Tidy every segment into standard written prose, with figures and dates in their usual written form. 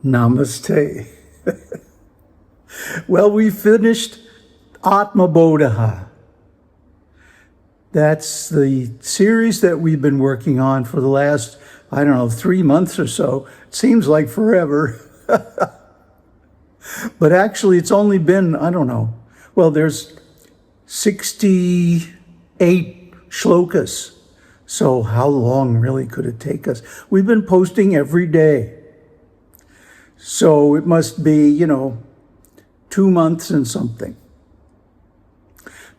Namaste. Well, we finished Ātmabodhaḥ. That's the series that we've been working on for the last, 3 months or so. It seems like forever. But actually, it's only been, well, there's 68 shlokas. So how long really could it take us? We've been posting every day. So it must be, 2 months and something.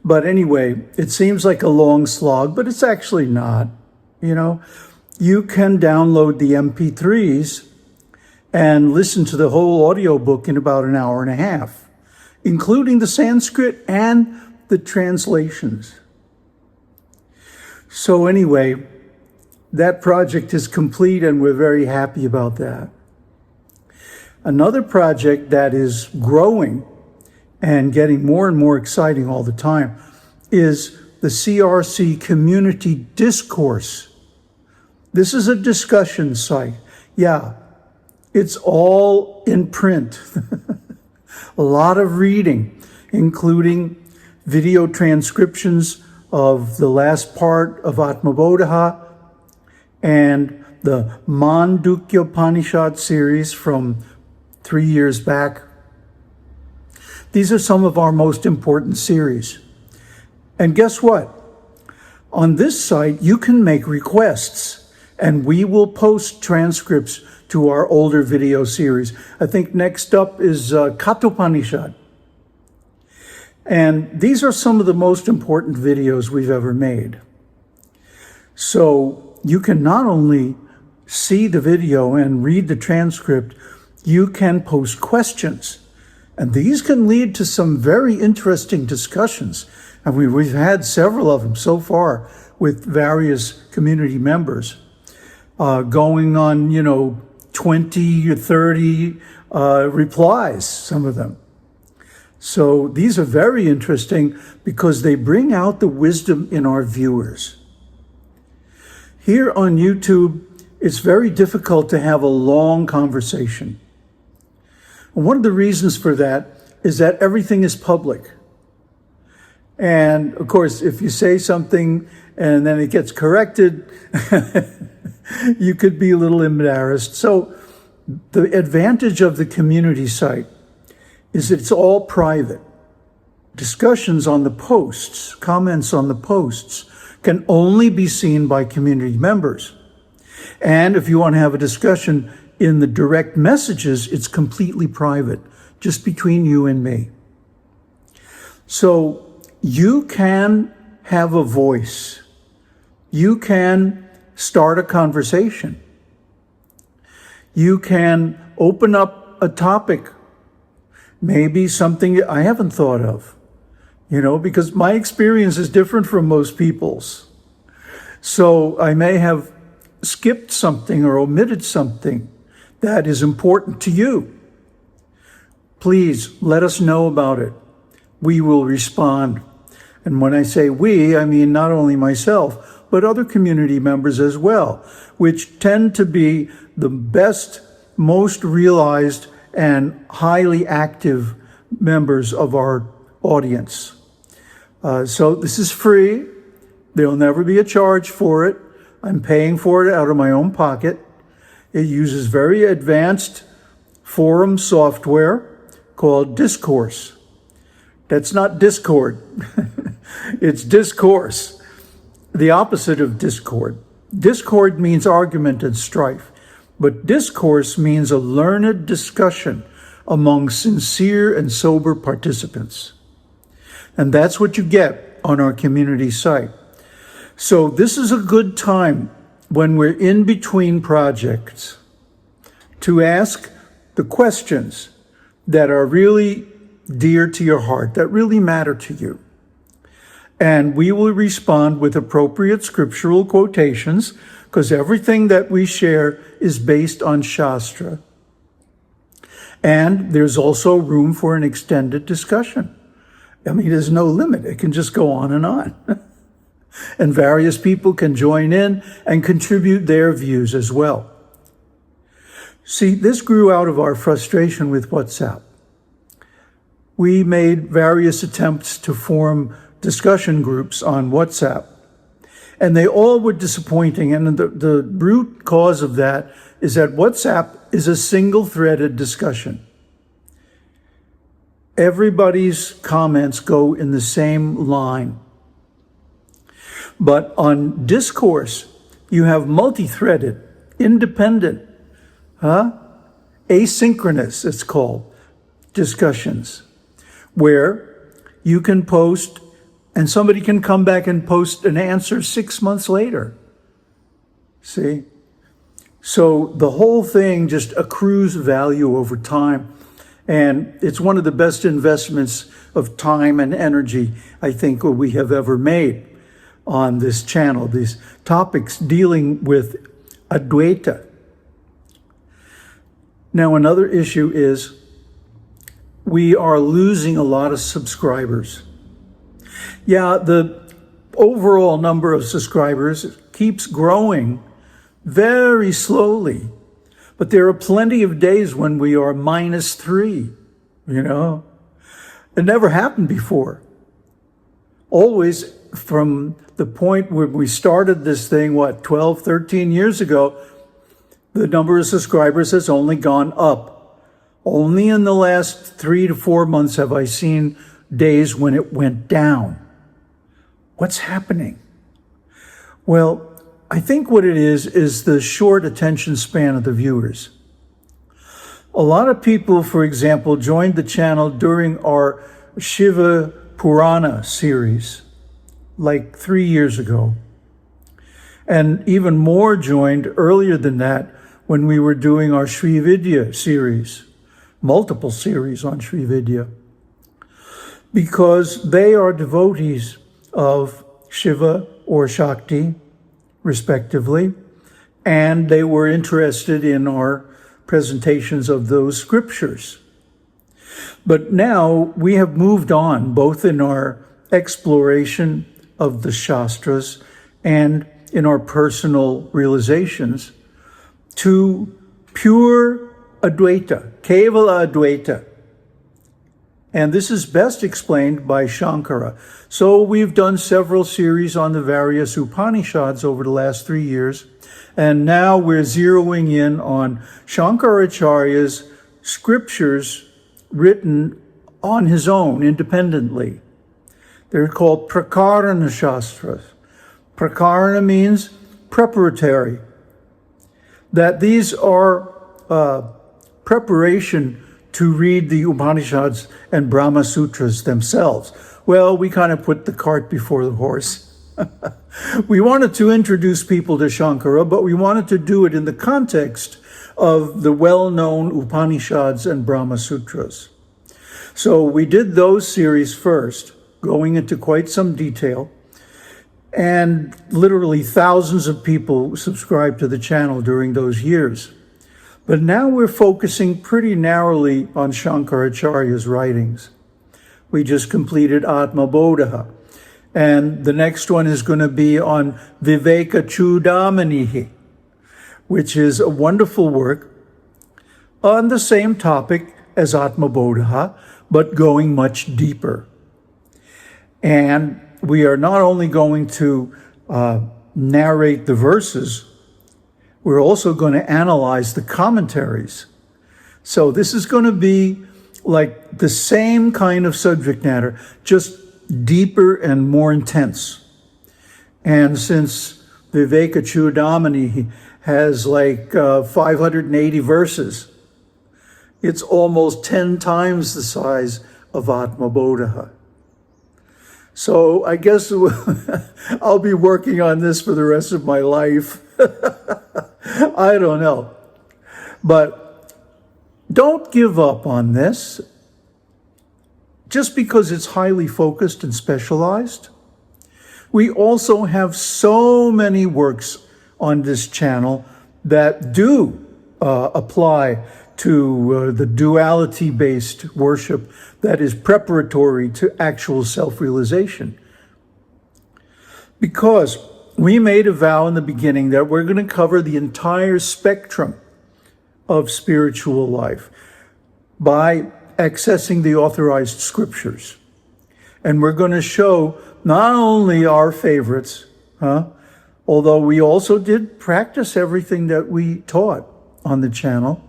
But anyway, it seems like a long slog, but it's actually not. You can download the MP3s and listen to the whole audiobook in about an hour and a half, including the Sanskrit and the translations. So anyway, that project is complete and we're very happy about that. Another project that is growing and getting more and more exciting all the time is the CRC Community Discourse. This is a discussion site. Yeah, it's all in print. A lot of reading, including video transcriptions of the last part of Ātmabodhaḥ and the Mandukya series from 3 years back. These are some of our most important series. And guess what? On this site, you can make requests, and we will post transcripts to our older video series. I think next up is Catlog. And these are some of the most important videos we've ever made. So you can not only see the video and read the transcript, you can post questions. And these can lead to some very interesting discussions. And we've had several of them so far with various community members, going on, 20 or 30 replies, some of them. So these are very interesting because they bring out the wisdom in our viewers. Here on YouTube, it's very difficult to have a long conversation. And one of the reasons for that is that everything is public. And of course, if you say something and then it gets corrected, you could be a little embarrassed. So the advantage of the community site is it's all private. Discussions on the posts, comments on the posts can only be seen by community members. And if you want to have a discussion in the direct messages, it's completely private, just between you and me. So you can have a voice. You can start a conversation. You can open up a topic, maybe something I haven't thought of, because my experience is different from most people's. So I may have skipped something or omitted something that is important to you. Please let us know about it. We will respond. And when I say we, I mean not only myself, but other community members as well, which tend to be the best, most realized, and highly active members of our audience. So this is free. There'll never be a charge for it. I'm paying for it out of my own pocket. It uses very advanced forum software called Discourse. That's not Discord. It's Discourse, the opposite of Discord. Discord means argument and strife, but Discourse means a learned discussion among sincere and sober participants. And that's what you get on our community site. So this is a good time when we're in between projects to ask the questions that are really dear to your heart, that really matter to you. And we will respond with appropriate scriptural quotations, because everything that we share is based on Shastra. And there's also room for an extended discussion. There's no limit. It can just go on and on. And various people can join in and contribute their views as well. See, this grew out of our frustration with WhatsApp. We made various attempts to form discussion groups on WhatsApp, and they all were disappointing. And the root cause of that is that WhatsApp is a single-threaded discussion. Everybody's comments go in the same line. But on Discourse, you have multi-threaded, independent, asynchronous, it's called, discussions, where you can post and somebody can come back and post an answer 6 months later. See? So the whole thing just accrues value over time. And it's one of the best investments of time and energy, I think, we have ever made on this channel, these topics dealing with Advaita. Now, another issue is we are losing a lot of subscribers. Yeah, the overall number of subscribers keeps growing very slowly, but there are plenty of days when we are -3, you know. It never happened before. Always from the point where we started this thing, 12, 13 years ago, the number of subscribers has only gone up. Only in the last 3 to 4 months have I seen days when it went down. What's happening? Well, I think what it is the short attention span of the viewers. A lot of people, for example, joined the channel during our Shiva Purana series, like 3 years ago. And even more joined earlier than that when we were doing our Sri Vidya series, multiple series on Sri Vidya, because they are devotees of Shiva or Shakti, respectively, and they were interested in our presentations of those scriptures. But now we have moved on, both in our exploration of the Shastras and in our personal realizations, to pure Advaita, Kevala Advaita. And this is best explained by Shankara. So we've done several series on the various Upanishads over the last 3 years, and now we're zeroing in on Shankaracharya's scriptures written on his own, independently. They're called Prakarana Shastras. Prakarana means preparatory. That these are preparation to read the Upanishads and Brahma Sutras themselves. Well, we kind of put the cart before the horse. We wanted to introduce people to Shankara, but we wanted to do it in the context of the well-known Upanishads and Brahma Sutras. So we did those series first, going into quite some detail, and literally thousands of people subscribed to the channel during those years. But now we're focusing pretty narrowly on Shankaracharya's writings. We just completed Ātmabodhaḥ, and the next one is going to be on Vivekacụḍamaṇiḥ, which is a wonderful work on the same topic as Ātmabodhaḥ, but going much deeper. And we are not only going to narrate the verses, we're also going to analyze the commentaries. So this is going to be like the same kind of subject matter, just deeper and more intense. And since Vivekacụḍamaṇiḥ has like 580 verses, it's almost 10 times the size of Ātmabodhaḥ. So I guess I'll be working on this for the rest of my life. I don't know. But don't give up on this just because it's highly focused and specialized. We also have so many works on this channel that do apply to the duality-based worship that is preparatory to actual self-realization. Because we made a vow in the beginning that we're going to cover the entire spectrum of spiritual life by accessing the authorized scriptures. And we're going to show not only our favorites, although we also did practice everything that we taught on the channel,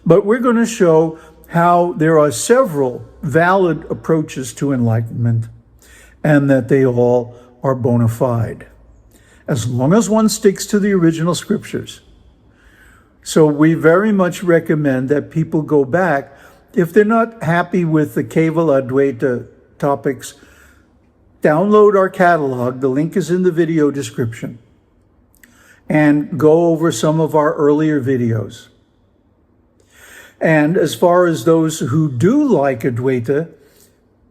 but we're going to show how there are several valid approaches to enlightenment and that they all are bona fide, as long as one sticks to the original scriptures. So we very much recommend that people go back. If they're not happy with the Kevala Advaita topics, download our catalog. The link is in the video description. And go over some of our earlier videos. And as far as those who do like Advaita,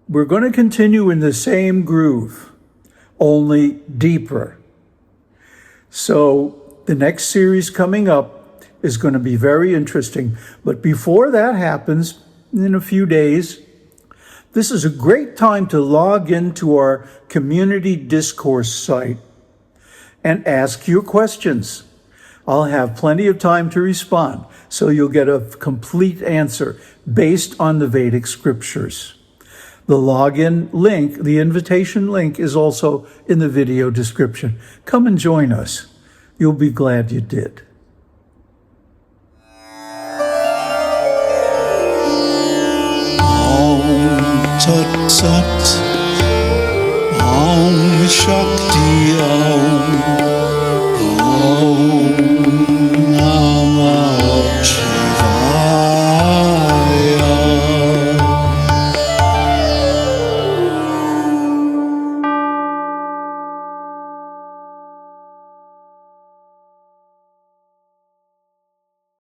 we're going to continue in the same groove, only deeper. So the next series coming up is going to be very interesting. But before that happens, in a few days, this is a great time to log into our Community Discourse site and ask your questions. I'll have plenty of time to respond, so you'll get a complete answer based on the Vedic scriptures. The login link, the invitation link, is also in the video description. Come and join us. You'll be glad you did. Tat Sat